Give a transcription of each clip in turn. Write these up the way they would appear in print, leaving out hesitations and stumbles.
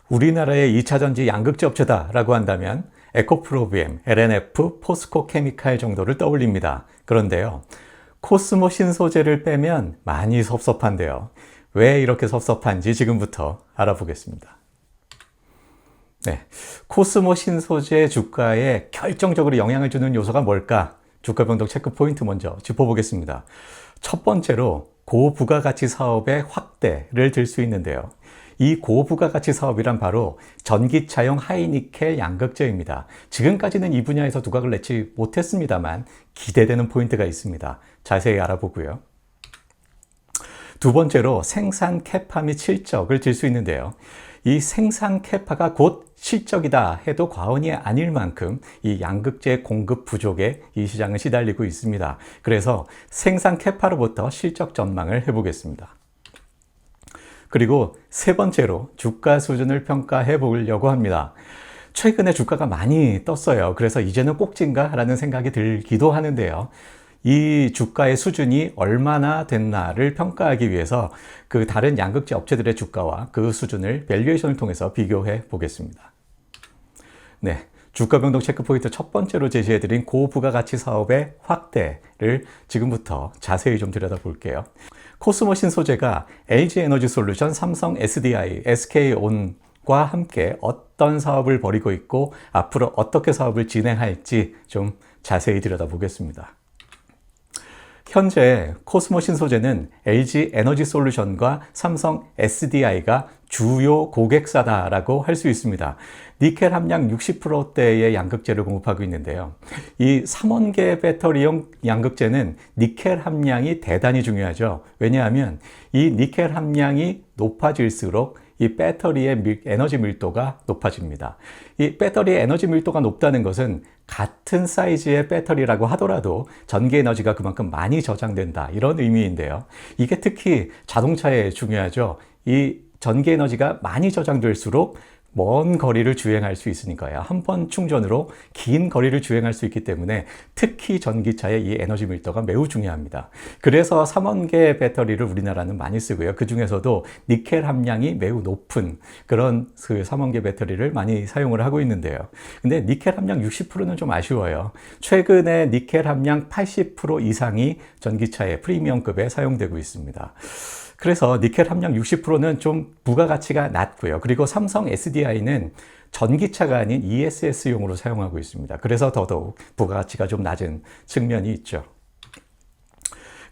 우리나라의 2차전지 양극재 업체다라고 한다면 에코프로비엠, LNF, 포스코 케미칼 정도를 떠올립니다. 그런데요, 코스모 신소재를 빼면 많이 섭섭한데요. 왜 이렇게 섭섭한지 지금부터 알아보겠습니다. 네, 코스모 신소재 주가에 결정적으로 영향을 주는 요소가 뭘까? 주가 변동 체크 포인트 먼저 짚어보겠습니다. 첫 번째로 고부가가치 사업의 확대를 들 수 있는데요. 이 고부가가치 사업이란 바로 전기차용 하이니켈 양극재입니다. 지금까지는 이 분야에서 두각을 내지 못했습니다만 기대되는 포인트가 있습니다. 자세히 알아보고요. 두 번째로 생산 캐파 및 실적을 들 수 있는데요. 이 생산 캐파가 곧 실적이다 해도 과언이 아닐 만큼 이 양극재 공급 부족에 이 시장은 시달리고 있습니다. 그래서 생산 캐파로부터 실적 전망을 해보겠습니다. 그리고 세 번째로 주가 수준을 평가해 보려고 합니다. 최근에 주가가 많이 떴어요. 그래서 이제는 꼭지인가 라는 생각이 들기도 하는데요. 이 주가의 수준이 얼마나 됐나를 평가하기 위해서 그 다른 양극재 업체들의 주가와 그 수준을 밸류에이션을 통해서 비교해 보겠습니다. 네, 주가 변동 체크 포인트 첫 번째로 제시해드린 고부가가치 사업의 확대를 지금부터 자세히 좀 들여다볼게요. 코스모 신소재가 LG에너지솔루션, 삼성 SDI, SK온과 함께 어떤 사업을 벌이고 있고 앞으로 어떻게 사업을 진행할지 좀 자세히 들여다보겠습니다. 현재 코스모 신소재는 LG에너지솔루션과 삼성 SDI가 주요 고객사다라고 할 수 있습니다. 니켈 함량 60%대의 양극재를 공급하고 있는데요. 이 3원계 배터리용 양극재는 니켈 함량이 대단히 중요하죠. 왜냐하면 이 니켈 함량이 높아질수록 이 배터리의 에너지 밀도가 높아집니다. 이 배터리의 에너지 밀도가 높다는 것은 같은 사이즈의 배터리라고 하더라도 전기 에너지가 그만큼 많이 저장된다, 이런 의미인데요. 이게 특히 자동차에 중요하죠. 이 전기 에너지가 많이 저장될수록 먼 거리를 주행할 수 있으니까요. 한 번 충전으로 긴 거리를 주행할 수 있기 때문에 특히 전기차의 이 에너지 밀도가 매우 중요합니다. 그래서 3원계 배터리를 우리나라는 많이 쓰고요. 그 중에서도 니켈 함량이 매우 높은 그런 그 3원계 배터리를 많이 사용을 하고 있는데요. 근데 니켈 함량 60%는 좀 아쉬워요. 최근에 니켈 함량 80% 이상이 전기차의 프리미엄급에 사용되고 있습니다. 그래서 니켈 함량 60%는 좀 부가가치가 낮고요. 그리고 삼성 SDI는 전기차가 아닌 ESS용으로 사용하고 있습니다. 그래서 더더욱 부가가치가 좀 낮은 측면이 있죠.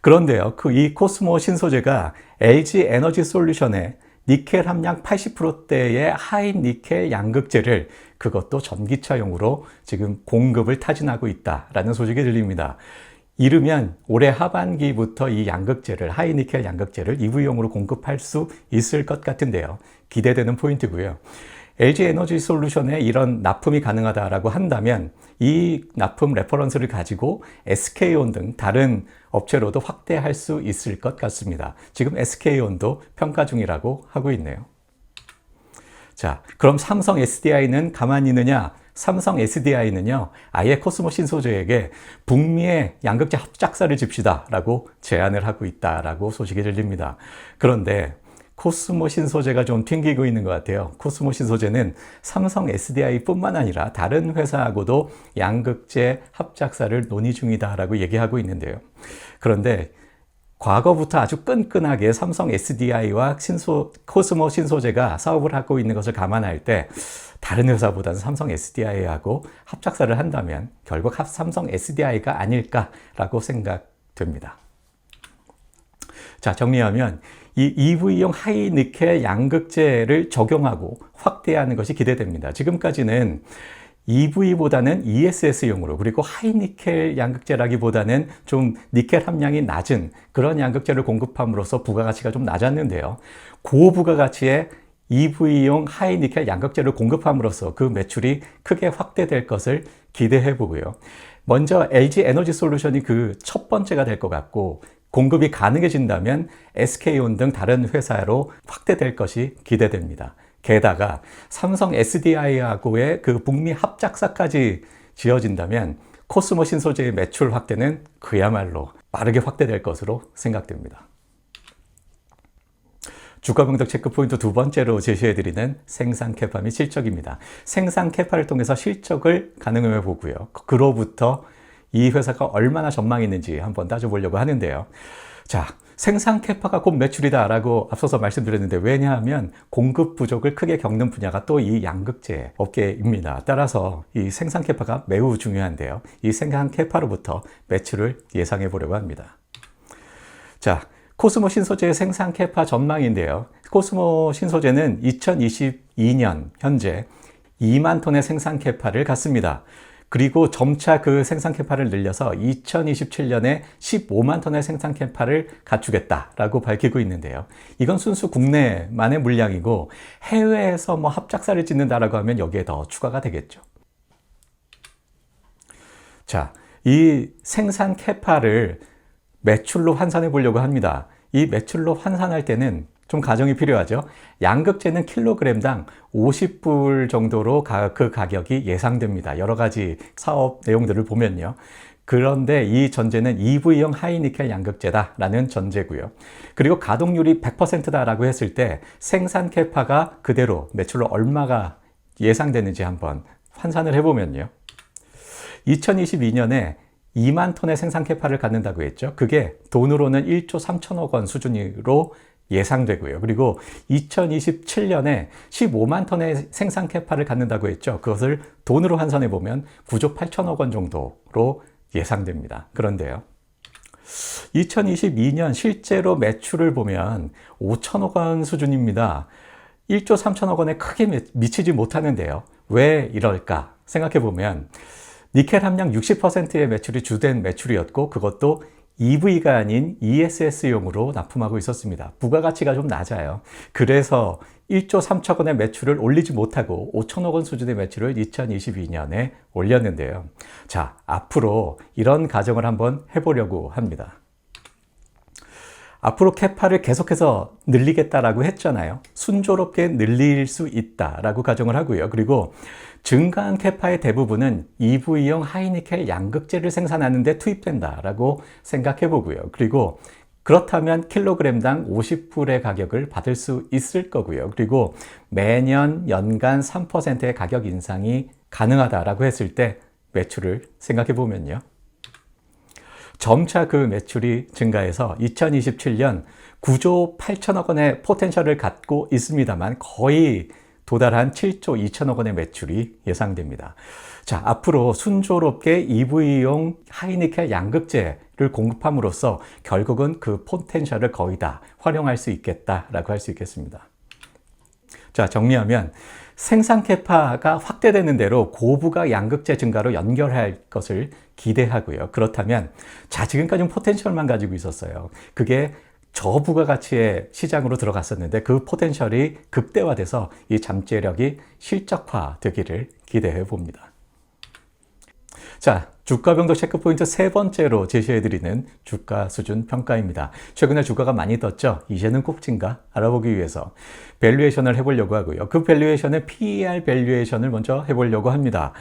그런데요, 이 코스모 신소재가 LG에너지솔루션의 니켈 함량 80%대의 하이니켈 양극재를 그것도 전기차용으로 지금 공급을 타진하고 있다라는 소식이 들립니다. 이르면 올해 하반기부터 이 양극재를, 하이니켈 양극재를 EV용으로 공급할 수 있을 것 같은데요. 기대되는 포인트고요. LG에너지솔루션에 이런 납품이 가능하다라고 한다면 이 납품 레퍼런스를 가지고 SK온 등 다른 업체로도 확대할 수 있을 것 같습니다. 지금 SK온도 평가 중이라고 하고 있네요. 자, 그럼 삼성 SDI는 가만히 있느냐? 삼성 SDI는요, 아예 코스모 신소재에게 북미의 양극재 합작사를 집시다 라고 제안을 하고 있다라고 소식이 들립니다. 그런데 코스모 신소재가 좀 튕기고 있는 것 같아요. 코스모 신소재는 삼성 SDI 뿐만 아니라 다른 회사하고도 양극재 합작사를 논의 중이다라고 얘기하고 있는데요. 그런데 과거부터 아주 끈끈하게 삼성 SDI와 코스모 신소재가 사업을 하고 있는 것을 감안할 때 다른 회사보다는 삼성 SDI하고 합작사를 한다면 결국 삼성 SDI가 아닐까라고 생각됩니다. 자, 정리하면 이 EV용 하이니켈 양극재를 적용하고 확대하는 것이 기대됩니다. 지금까지는 EV보다는 ESS용으로, 그리고 하이니켈 양극재라기보다는 좀 니켈 함량이 낮은 그런 양극재를 공급함으로써 부가가치가 좀 낮았는데요. 고부가가치의 EV용 하이니켈 양극재를 공급함으로써 그 매출이 크게 확대될 것을 기대해 보고요. 먼저 LG에너지솔루션이 그 첫 번째가 될 것 같고, 공급이 가능해진다면 SK온 등 다른 회사로 확대될 것이 기대됩니다. 게다가 삼성 SDI하고의 그 북미 합작사까지 지어진다면 코스모 신소재의 매출 확대는 그야말로 빠르게 확대될 것으로 생각됩니다. 주가 변동 체크 포인트 두 번째로 제시해드리는 생산 캐파 및 실적입니다. 생산 캐파를 통해서 실적을 가늠해 보고요. 그로부터 이 회사가 얼마나 전망이 있는지 한번 따져보려고 하는데요. 자, 생산 캐파가 곧 매출이다 라고 앞서서 말씀드렸는데, 왜냐하면 공급 부족을 크게 겪는 분야가 또 이 양극재 업계입니다. 따라서 이 생산 캐파가 매우 중요한데요. 이 생산 캐파로부터 매출을 예상해 보려고 합니다. 자, 코스모 신소재의 생산 캐파 전망인데요. 코스모 신소재는 2022년 현재 2만 톤의 생산 캐파를 갖습니다. 그리고 점차 그 생산 캐파를 늘려서 2027년에 15만 톤의 생산 캐파를 갖추겠다라고 밝히고 있는데요. 이건 순수 국내만의 물량이고, 해외에서 뭐 합작사를 짓는다라고 하면 여기에 더 추가가 되겠죠. 자, 이 생산 캐파를 매출로 환산해 보려고 합니다. 이 매출로 환산할 때는 좀 가정이 필요하죠. 양극재는 킬로그램당 50불 정도로 그 가격이 예상됩니다. 여러 가지 사업 내용들을 보면요. 그런데 이 전제는 EV용 하이니켈 양극재다라는 전제고요. 그리고 가동률이 100%다라고 했을 때 생산 캐파가 그대로 매출로 얼마가 예상되는지 한번 환산을 해보면요. 2022년에 2만 톤의 생산 캐파를 갖는다고 했죠. 그게 돈으로는 1조 3천억 원 수준으로 예상되고요. 그리고 2027년에 15만 톤의 생산 캐파를 갖는다고 했죠. 그것을 돈으로 환산해 보면 9조 8천억 원 정도로 예상됩니다. 그런데요, 2022년 실제로 매출을 보면 5천억 원 수준입니다. 1조 3천억 원에 크게 미치지 못하는데요. 왜 이럴까 생각해 보면, 니켈 함량 60%의 매출이 주된 매출이었고, 그것도 EV가 아닌 ESS용으로 납품하고 있었습니다. 부가가치가 좀 낮아요. 그래서 1조 3천 원의 매출을 올리지 못하고 5천억 원 수준의 매출을 2022년에 올렸는데요. 자, 앞으로 이런 가정을 한번 해보려고 합니다. 앞으로 캐파를 계속해서 늘리겠다라고 했잖아요. 순조롭게 늘릴 수 있다라고 가정을 하고요. 그리고 증가한 캐파의 대부분은 EV용 하이니켈 양극재를 생산하는 데 투입된다라고 생각해 보고요. 그리고 그렇다면 킬로그램당 50불의 가격을 받을 수 있을 거고요. 그리고 매년 연간 3%의 가격 인상이 가능하다라고 했을 때 매출을 생각해 보면요. 점차 그 매출이 증가해서 2027년 9조 8천억 원의 포텐셜을 갖고 있습니다만, 거의 도달한 7조 2천억 원의 매출이 예상됩니다. 자, 앞으로 순조롭게 EV용 하이니켈 양극재를 공급함으로써 결국은 그 포텐셜을 거의 다 활용할 수 있겠다라고 할 수 있겠습니다. 자, 정리하면 생산 캐파가 확대되는 대로 고부가 양극재 증가로 연결할 것을 기대하고요. 그렇다면 지금까지는 포텐셜만 가지고 있었어요. 그게 저부가가치의 시장으로 들어갔었는데, 그 포텐셜이 극대화돼서 이 잠재력이 실적화되기를 기대해 봅니다. 자, 주가 변동 체크 포인트 세 번째로 제시해드리는 주가 수준 평가입니다. 최근에 주가가 많이 떴죠? 이제는 꼭진가 알아보기 위해서 밸류에이션을 해보려고 하고요. 그 밸류에이션은 PER 밸류에이션을 먼저 해보려고 합니다.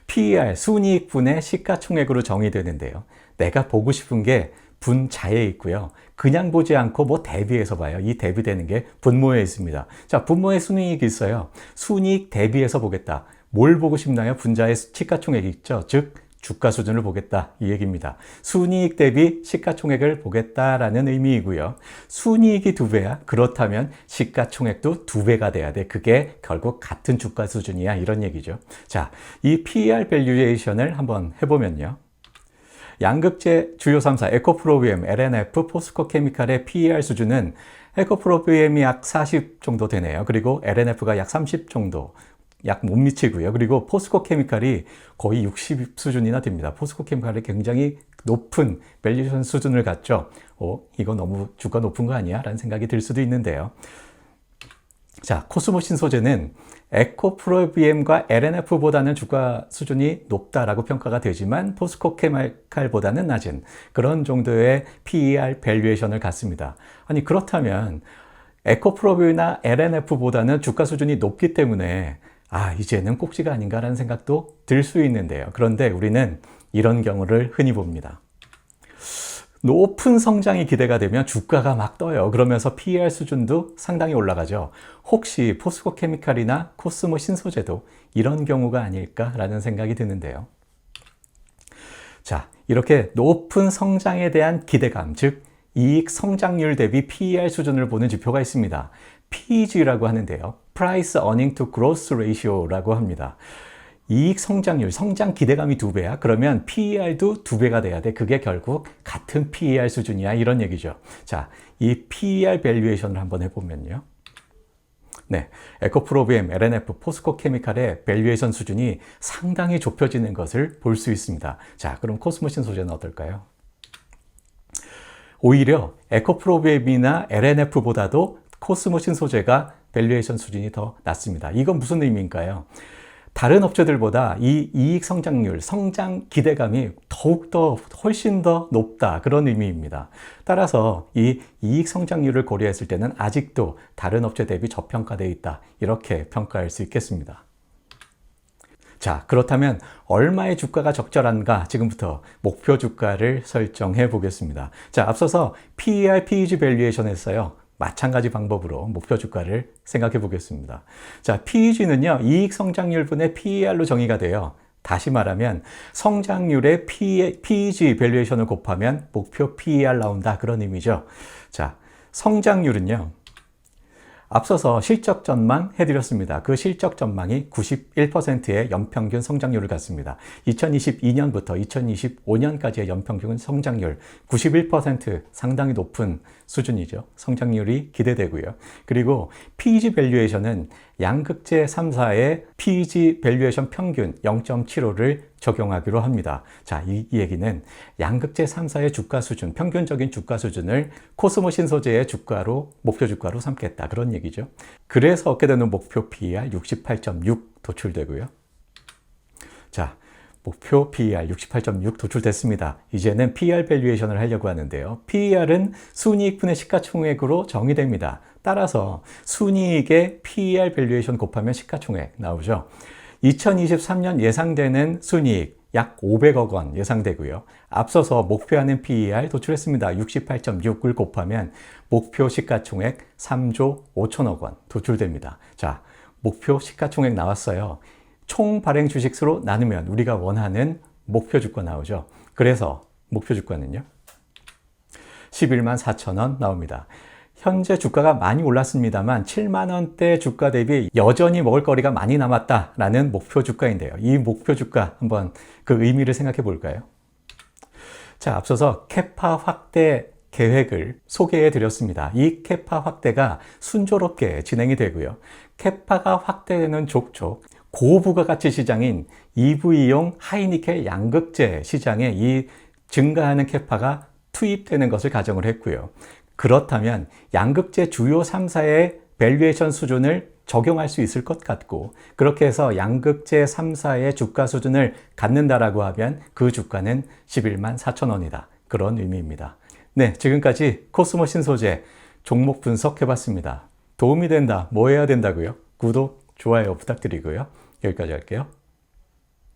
PER, 순이익분의 시가총액으로 정의되는데요. 내가 보고 싶은 게 분자에 있고요. 그냥 보지 않고 뭐 대비해서 봐요. 이 대비되는 게 분모에 있습니다. 자, 분모에 순이익이 있어요. 순이익 대비해서 보겠다. 뭘 보고 싶나요? 분자의 시가총액이 있죠. 즉 주가 수준을 보겠다, 이 얘기입니다. 순이익 대비 시가총액을 보겠다라는 의미이고요. 순이익이 2배야? 그렇다면 시가총액도 2배가 돼야 돼. 그게 결국 같은 주가 수준이야, 이런 얘기죠. 자, 이 PER 밸류에이션을 한번 해보면요. 양극재 주요 3사 에코프로비엠, LNF, 포스코케미칼의 PER 수준은 에코프로비엠이 약 40 정도 되네요. 그리고 LNF가 약 30 정도, 약 못 미치고요. 그리고 포스코케미칼이 거의 60 수준이나 됩니다. 포스코케미칼이 굉장히 높은 밸류에이션 수준을 갖죠. 이거 너무 주가 높은 거 아니야? 라는 생각이 들 수도 있는데요. 자, 코스모 신소재는 에코프로비엠과 LNF보다는 주가 수준이 높다라고 평가가 되지만 포스코케미칼보다는 낮은 그런 정도의 PER 밸류에이션을 갖습니다. 아니, 그렇다면 에코프로비엠이나 LNF보다는 주가 수준이 높기 때문에 이제는 꼭지가 아닌가라는 생각도 들 수 있는데요. 그런데 우리는 이런 경우를 흔히 봅니다. 높은 성장이 기대가 되면 주가가 막 떠요. 그러면서 PER 수준도 상당히 올라가죠. 혹시 포스코 케미칼이나 코스모 신소재도 이런 경우가 아닐까라는 생각이 드는데요. 자, 이렇게 높은 성장에 대한 기대감, 즉 이익 성장률 대비 PER 수준을 보는 지표가 있습니다. PEG라고 하는데요. Price Earning to Growth Ratio라고 합니다. 이익 성장률, 성장 기대감이 2배야? 그러면 PER도 2배가 돼야 돼. 그게 결국 같은 PER 수준이야. 이런 얘기죠. 자, 이 PER 밸류에이션을 한번 해보면요. 네, 에코프로비엠, LNF, 포스코 케미칼의 밸류에이션 수준이 상당히 좁혀지는 것을 볼 수 있습니다. 자, 그럼 코스모신 소재는 어떨까요? 오히려 에코프로비엠이나 LNF보다도 코스모신 소재가 밸류에이션 수준이 더 낮습니다. 이건 무슨 의미인가요? 다른 업체들보다 이 이익 성장률, 성장 기대감이 더욱더 훨씬 더 높다. 그런 의미입니다. 따라서 이 이익 성장률을 고려했을 때는 아직도 다른 업체 대비 저평가되어 있다. 이렇게 평가할 수 있겠습니다. 자, 그렇다면 얼마의 주가가 적절한가? 지금부터 목표 주가를 설정해 보겠습니다. 자, 앞서서 PER, PEG 밸류에이션 했어요. 마찬가지 방법으로 목표 주가를 생각해 보겠습니다. 자, PEG는요, 이익 성장률 분의 PER로 정의가 돼요. 다시 말하면 성장률의 PEG 밸류에이션을 곱하면 목표 PER 나온다. 그런 의미죠. 자, 성장률은요, 앞서서 실적 전망 해드렸습니다. 그 실적 전망이 91%의 연평균 성장률을 갖습니다. 2022년부터 2025년까지의 연평균 성장률 91% 상당히 높은 수준이죠. 성장률이 기대되고요. 그리고 PEG 밸류에이션은 양극재 3사의 PEG 밸류에이션 평균 0.75를 적용하기로 합니다. 자, 이 얘기는 양극재 3사의 주가 수준, 평균적인 주가 수준을 코스모 신소재의 주가로, 목표 주가로 삼겠다. 그런 얘기죠. 그래서 얻게 되는 목표 PER 68.6 도출되고요. 자, 목표 PER 68.6 도출됐습니다. 이제는 PER 밸류에이션을 하려고 하는데요. PER은 순이익분의 시가총액으로 정의됩니다. 따라서 순이익의 PER 밸류에이션 곱하면 시가총액 나오죠. 2023년 예상되는 순이익 약 500억 원 예상되고요. 앞서서 목표하는 PER 도출했습니다. 68.6을 곱하면 목표 시가총액 3조 5천억 원 도출됩니다. 자, 목표 시가총액 나왔어요. 총 발행 주식수로 나누면 우리가 원하는 목표 주가 나오죠. 그래서 목표 주가는요, 11만 4천 원 나옵니다. 현재 주가가 많이 올랐습니다만 7만 원대 주가 대비 여전히 먹을 거리가 많이 남았다라는 목표 주가인데요. 이 목표 주가 한번 그 의미를 생각해 볼까요? 자, 앞서서 캐파 확대 계획을 소개해 드렸습니다. 이 캐파 확대가 순조롭게 진행이 되고요. 캐파가 확대되는 족족 고부가가치 시장인 EV용 하이니켈 양극재 시장에 이 증가하는 캐파가 투입되는 것을 가정을 했고요. 그렇다면 양극재 주요 3사의 밸류에이션 수준을 적용할 수 있을 것 같고, 그렇게 해서 양극재 3사의 주가 수준을 갖는다라고 하면 그 주가는 11만 4천 원이다. 그런 의미입니다. 네, 지금까지 코스모 신소재 종목 분석해봤습니다. 도움이 된다, 뭐 해야 된다고요? 구독, 좋아요 부탁드리고요. 여기까지 할게요.